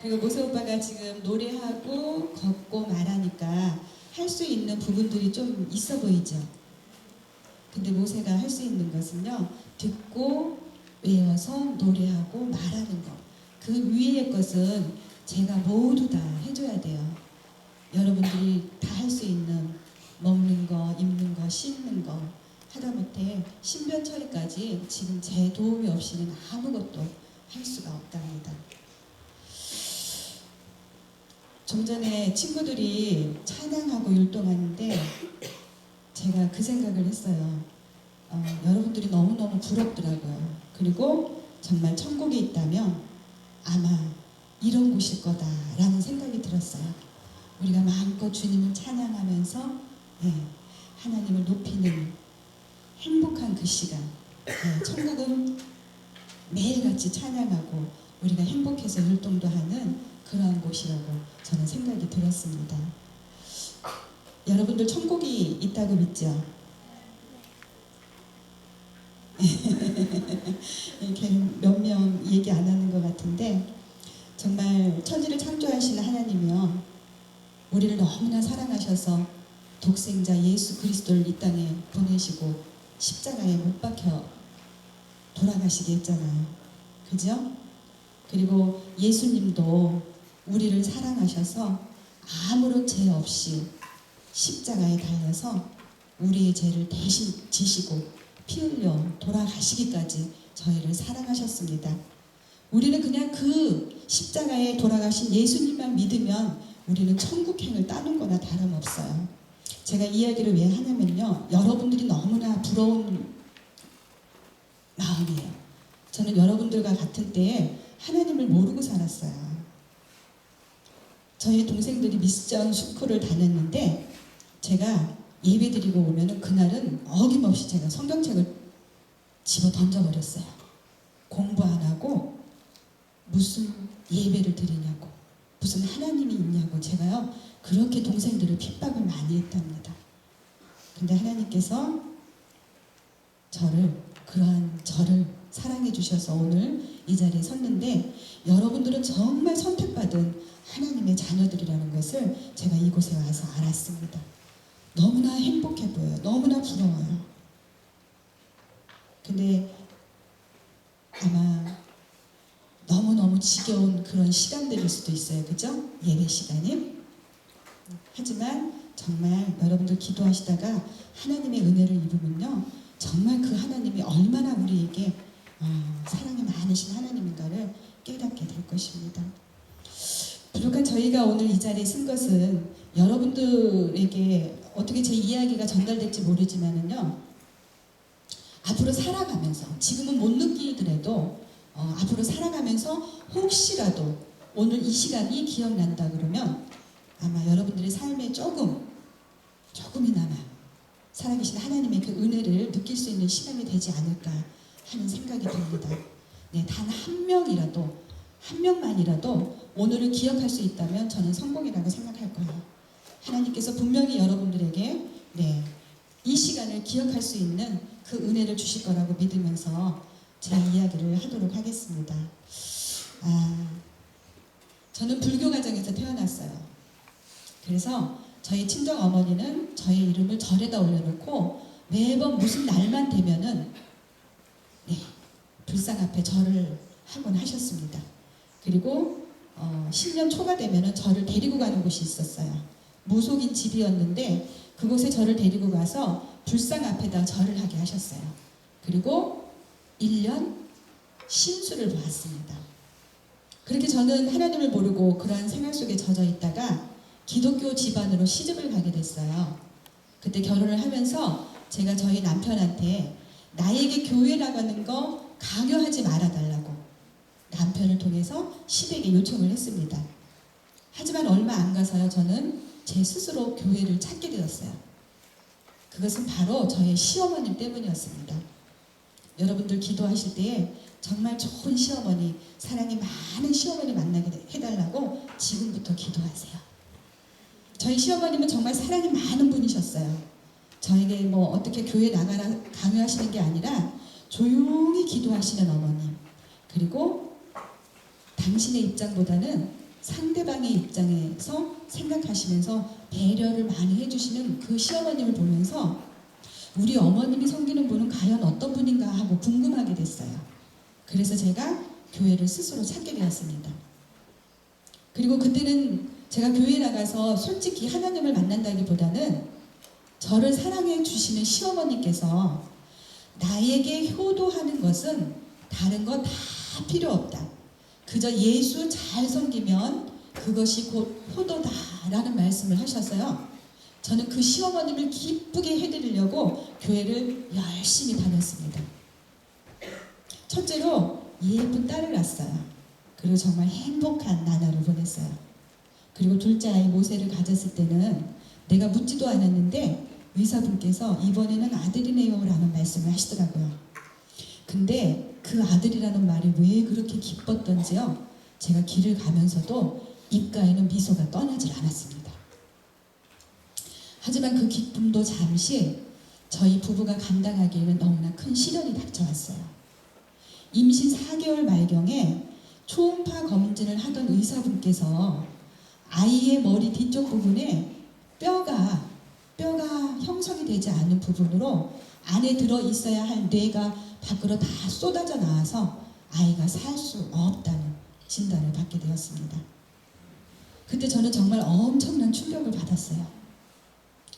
그리고 모세 오빠가 지금 노래하고 걷고 말하니까 할 수 있는 부분들이 좀 있어 보이죠. 근데 모세가 할 수 있는 것은요, 듣고 외워서 노래하고 말하는 것. 그 위의 것은 제가 모두 다 해줘야 돼요. 여러분들이 다 할 수 있는 먹는 거, 입는 거, 씻는 거 하다못해 신변 처리까지 지금 제 도움이 없이는 아무것도 할 수가 없답니다. 좀 전에 친구들이 찬양하고 율동하는데 제가 그 생각을 했어요. 여러분들이 너무너무 부럽더라고요. 그리고 정말 천국에 있다면 아마 이런 곳일 거다라는 생각이 들었어요. 우리가 마음껏 주님을 찬양하면서 하나님을 높이는 행복한 그 시간. 천국은 매일같이 찬양하고 우리가 행복해서 율동도 하는 그러한 곳이라고 저는 생각이 들었습니다. 여러분들 천국이 있다고 믿죠? 이렇게 몇 명 얘기 안 하는 것 같은데 정말 천지를 창조하시는 하나님이요, 우리를 너무나 사랑하셔서 독생자 예수 그리스도를 이 땅에 보내시고 십자가에 못 박혀 돌아가시게 했잖아요. 그죠? 그리고 예수님도 우리를 사랑하셔서 아무런 죄 없이 십자가에 달려서 우리의 죄를 대신 지시고 피 흘려 돌아가시기까지 저희를 사랑하셨습니다. 우리는 그냥 그 십자가에 돌아가신 예수님만 믿으면 우리는 천국행을 따는 거나 다름없어요. 제가 이 이야기를 왜 하냐면요, 여러분들이 너무나 부러운 마음이에요. 저는 여러분들과 같은 때에 하나님을 모르고 살았어요. 저희 동생들이 미션 스쿨을 다녔는데 제가 예배 드리고 오면은 그날은 어김없이 제가 성경책을 집어 던져버렸어요. 공부 안 하고 무슨 예배를 드리냐고, 무슨 하나님이 있냐고 제가요 그렇게 동생들을 핍박을 많이 했답니다. 근데 하나님께서 그러한 저를 사랑해 주셔서 오늘 이 자리에 섰는데 여러분들은 정말 선택받은 하나님의 자녀들이라는 것을 제가 이곳에 와서 알았습니다. 너무나 행복해 보여요. 너무나 부러워요. 근데 아마 너무너무 지겨운 그런 시간들일 수도 있어요. 그죠? 예배 시간이. 하지만 정말 여러분들 기도하시다가 하나님의 은혜를 입으면요, 정말 그 하나님이 얼마나 우리에게 사랑이 많으신 하나님인가를 깨닫게 될 것입니다. 부족한 저희가 오늘 이 자리에 쓴 것은 여러분들에게 어떻게 제 이야기가 전달될지 모르지만은요, 앞으로 살아가면서 지금은 못 느끼더라도 앞으로 살아가면서 혹시라도 오늘 이 시간이 기억난다 그러면 아마 여러분들의 삶에 조금이나마 살아계신 하나님의 그 은혜를 느낄 수 있는 시간이 되지 않을까 하는 생각이 듭니다. 네, 단 한 명만이라도 오늘을 기억할 수 있다면 저는 성공이라고 생각할 거예요. 하나님께서 분명히 여러분들에게 이 시간을 기억할 수 있는 그 은혜를 주실 거라고 믿으면서 제 이야기를 하도록 하겠습니다. 저는 불교 가정에서 태어났어요. 그래서 저희 친정 어머니는 저의 이름을 절에다 올려놓고 매번 무슨 날만 되면은 불상 앞에 절을 하곤 하셨습니다. 그리고 신년 초가 되면은 저를 데리고 가는 곳이 있었어요. 무속인 집이었는데 그곳에 저를 데리고 가서 불상 앞에다 절을 하게 하셨어요. 그리고 1년 신수를 보았습니다. 그렇게 저는 하나님을 모르고 그러한 생활 속에 젖어 있다가 기독교 집안으로 시집을 가게 됐어요. 그때 결혼을 하면서 제가 저희 남편한테 나에게 교회 나가는 거 강요하지 말아달라고 남편을 통해서 시댁에 요청을 했습니다. 하지만 얼마 안 가서요, 저는 제 스스로 교회를 찾게 되었어요. 그것은 바로 저의 시어머님 때문이었습니다. 여러분들 기도하실 때에 정말 좋은 시어머니, 사랑이 많은 시어머니 만나게 해달라고 지금부터 기도하세요. 저희 시어머님은 정말 사랑이 많은 분이셨어요. 저에게 어떻게 교회 나가라 강요하시는 게 아니라 조용히 기도하시는 어머님, 그리고 당신의 입장보다는 상대방의 입장에서 생각하시면서 배려를 많이 해주시는 그 시어머님을 보면서 우리 어머님이 섬기는 분은 과연 어떤 분인가 하고 궁금하게 됐어요. 그래서 제가 교회를 스스로 찾게 되었습니다. 그리고 그때는 제가 교회에 나가서 솔직히 하나님을 만난다기보다는 저를 사랑해 주시는 시어머니께서 나에게 효도하는 것은 다른 거 다 필요 없다. 그저 예수 잘 섬기면 그것이 곧 효도다라는 말씀을 하셔서요. 저는 그 시어머님을 기쁘게 해드리려고 교회를 열심히 다녔습니다. 첫째로 예쁜 딸을 낳았어요. 그리고 정말 행복한 나날을 보냈어요. 그리고 둘째 아이 모세를 가졌을 때는 내가 묻지도 않았는데 의사분께서 이번에는 아들이네요 라는 말씀을 하시더라고요. 근데 그 아들이라는 말이 왜 그렇게 기뻤던지요. 제가 길을 가면서도 입가에는 미소가 떠나질 않았습니다. 하지만 그 기쁨도 잠시 저희 부부가 감당하기에는 너무나 큰 시련이 닥쳐왔어요. 임신 4개월 말경에 초음파 검진을 하던 의사분께서 아이의 머리 뒤쪽 부분에 뼈가 형성이 되지 않은 부분으로 안에 들어 있어야 할 뇌가 밖으로 다 쏟아져 나와서 아이가 살 수 없다는 진단을 받게 되었습니다. 그때 저는 정말 엄청난 충격을 받았어요.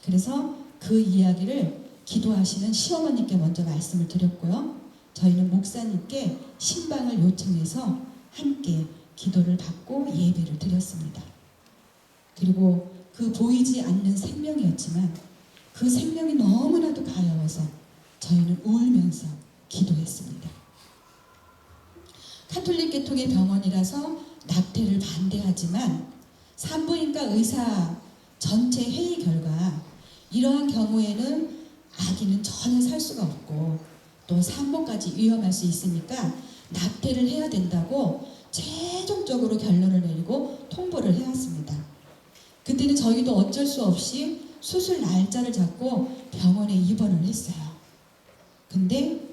그래서 그 이야기를 기도하시는 시어머니께 먼저 말씀을 드렸고요. 저희는 목사님께 신방을 요청해서 함께 기도를 받고 예배를 드렸습니다. 그리고 그 보이지 않는 생명이었지만 그 생명이 너무나도 가여워서 저희는 울면서 기도했습니다. 카톨릭 계통의 병원이라서 낙태를 반대하지만 산부인과 의사 전체 회의 결과 이러한 경우에는 아기는 전혀 살 수가 없고 또 산모까지 위험할 수 있으니까 낙태를 해야 된다고 최종적으로 결론을 내리고 통보를 해왔습니다. 그때는 저희도 어쩔 수 없이 수술 날짜를 잡고 병원에 입원을 했어요. 근데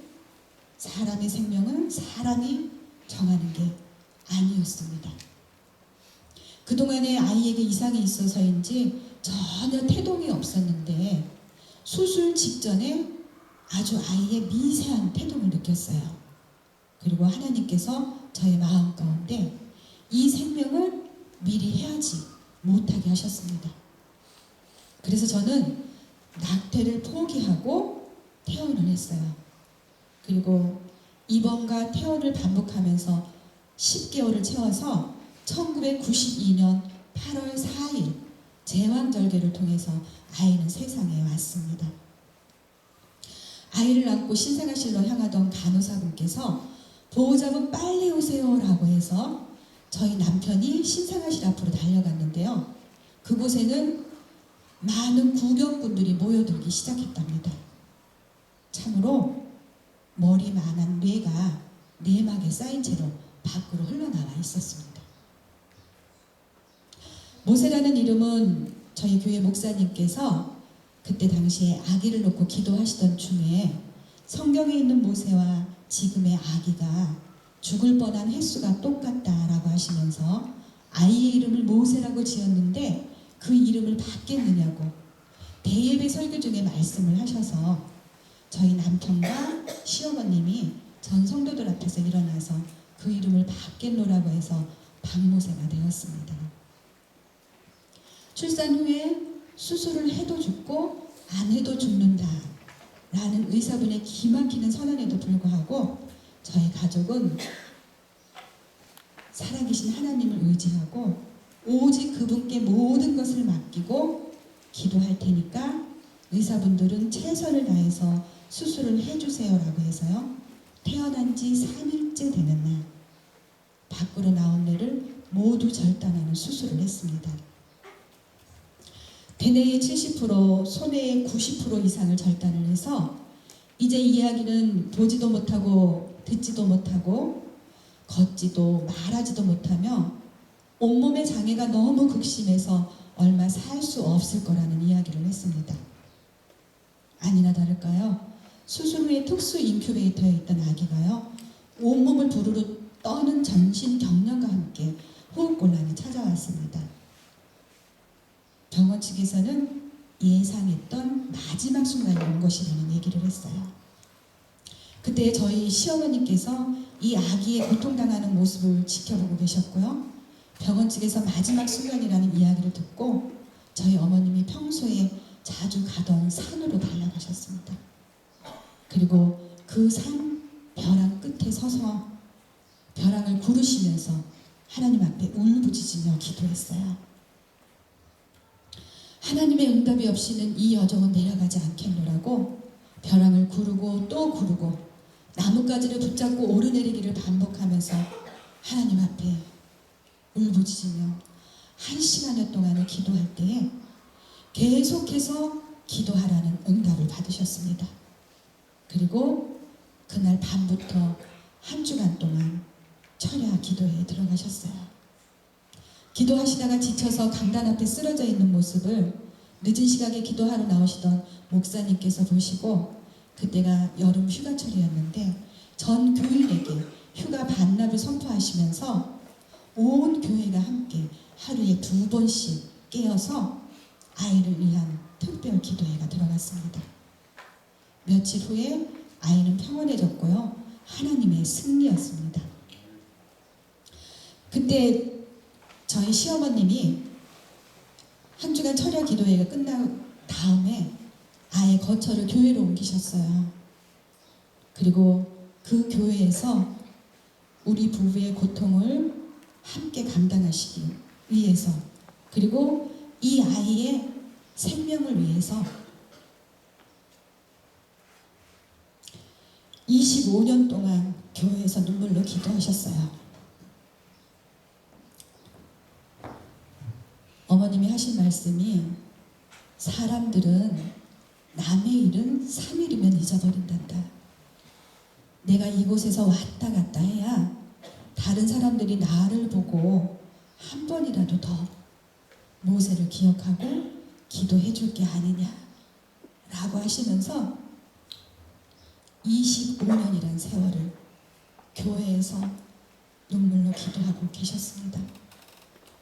사람의 생명은 사람이 정하는 게 아니었습니다. 그동안에 아이에게 이상이 있어서인지 전혀 태동이 없었는데 수술 직전에 아주 아이의 미세한 태동을 느꼈어요. 그리고 하나님께서 저의 마음 가운데 이 생명을 미리 해야지 못하게 하셨습니다. 그래서 저는 낙태를 포기하고 퇴원을 했어요. 그리고 입원과 퇴원을 반복하면서 10개월을 채워서 1992년 8월 4일 제왕절개를 통해서 아이는 세상에 왔습니다. 아이를 안고 신생아실로 향하던 간호사분께서 보호자분 빨리 오세요 라고 해서 저희 남편이 신생아실 앞으로 달려갔는데요. 그곳에는 많은 구경꾼들이 모여들기 시작했답니다. 참으로 머리만한 뇌가 내막에 쌓인 채로 밖으로 흘러나와 있었습니다. 모세라는 이름은 저희 교회 목사님께서 그때 당시에 아기를 놓고 기도하시던 중에 성경에 있는 모세와 지금의 아기가 죽을 뻔한 횟수가 똑같다라고 하시면서 아이의 이름을 모세라고 지었는데 그 이름을 바뀌었느냐고 대예배 설교 중에 말씀을 하셔서 저희 남편과 시어머님이 전 성도들 앞에서 일어나서 그 이름을 바뀌노라고 해서 박모세가 되었습니다. 출산 후에 수술을 해도 죽고 안 해도 죽는다 라는 의사분의 기막히는 선언에도 불구하고 저희 가족은 살아계신 하나님을 의지하고 오직 그분께 모든 것을 맡기고 기도할 테니까 의사분들은 최선을 다해서 수술을 해주세요 라고 해서요. 태어난 지 3일째 되는 날 밖으로 나온 뇌를 모두 절단하는 수술을 했습니다. 대뇌의 70%, 소뇌의 90% 이상을 절단을 해서 이제 이 아기는 보지도 못하고 듣지도 못하고 걷지도 말하지도 못하며 온몸의 장애가 너무 극심해서 얼마 살 수 없을 거라는 이야기를 했습니다. 아니나 다를까요? 수술 후에 특수 인큐베이터에 있던 아기가요. 온몸을 부르르 떠는 전신 경련과 함께 호흡곤란이 찾아왔습니다. 병원 측에서는 예상했던 마지막 순간이 온 것이라는 얘기를 했어요. 그때 저희 시어머니께서 이 아기의 고통당하는 모습을 지켜보고 계셨고요. 병원 측에서 마지막 순간이라는 이야기를 듣고 저희 어머님이 평소에 자주 가던 산으로 달려가셨습니다. 그리고 그 산 벼랑 끝에 서서 벼랑을 구르시면서 하나님 앞에 울부짖으며 기도했어요. 하나님의 응답이 없이는 이 여정은 내려가지 않겠노라고 벼랑을 구르고 또 구르고 나뭇가지를 붙잡고 오르내리기를 반복하면서 하나님 앞에 울부짖으며 1시간여 동안을 기도할 때에 계속해서 기도하라는 응답을 받으셨습니다. 그리고 그날 밤부터 1주간 동안 철야 기도에 들어가셨어요. 기도하시다가 지쳐서 강단 앞에 쓰러져 있는 모습을 늦은 시각에 기도하러 나오시던 목사님께서 보시고 그때가 여름 휴가철이었는데 전 교인에게 휴가 반납을 선포하시면서 온 교회가 함께 하루에 2번씩 깨어서 아이를 위한 특별 기도회가 들어갔습니다. 며칠 후에 아이는 평온해졌고요. 하나님의 승리였습니다. 그때 저희 시어머님이 1주간 철야 기도회가 끝난 다음에 아예 거처를 교회로 옮기셨어요. 그리고 그 교회에서 우리 부부의 고통을 함께 감당하시기 위해서 그리고 이 아이의 생명을 위해서 25년 동안 교회에서 눈물로 기도하셨어요. 어머님이 하신 말씀이 사람들은 남의 일은 3일이면 잊어버린단다. 내가 이곳에서 왔다 갔다 해야 다른 사람들이 나를 보고 한 번이라도 더 모세를 기억하고 기도해 줄 게 아니냐 라고 하시면서 25년이란 세월을 교회에서 눈물로 기도하고 계셨습니다.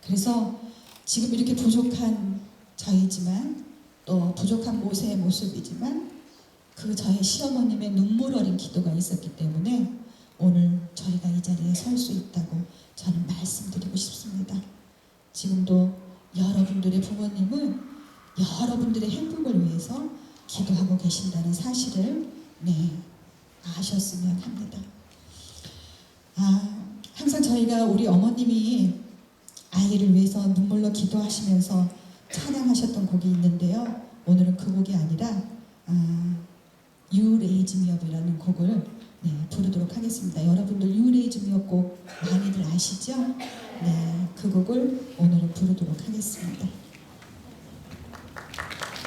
그래서 지금 이렇게 부족한 저희지만 또 부족한 모세의 모습이지만 그 저희 시어머님의 눈물 어린 기도가 있었기 때문에 오늘 저희가 이 자리에 설 수 있다고 저는 말씀드리고 싶습니다. 지금도 여러분들의 부모님은 여러분들의 행복을 위해서 기도하고 계신다는 사실을 아셨으면 합니다. 항상 저희가 우리 어머님이 아이를 위해서 눈물로 기도하시면서 찬양하셨던 곡이 있는데요. 오늘은 그 곡이 아니라 You Raise Me Up이라는 곡을 부르도록 하겠습니다. 여러분들 You Raise Me Up 곡 많이들 아시죠? 그 곡을 오늘은 부르도록 하겠습니다.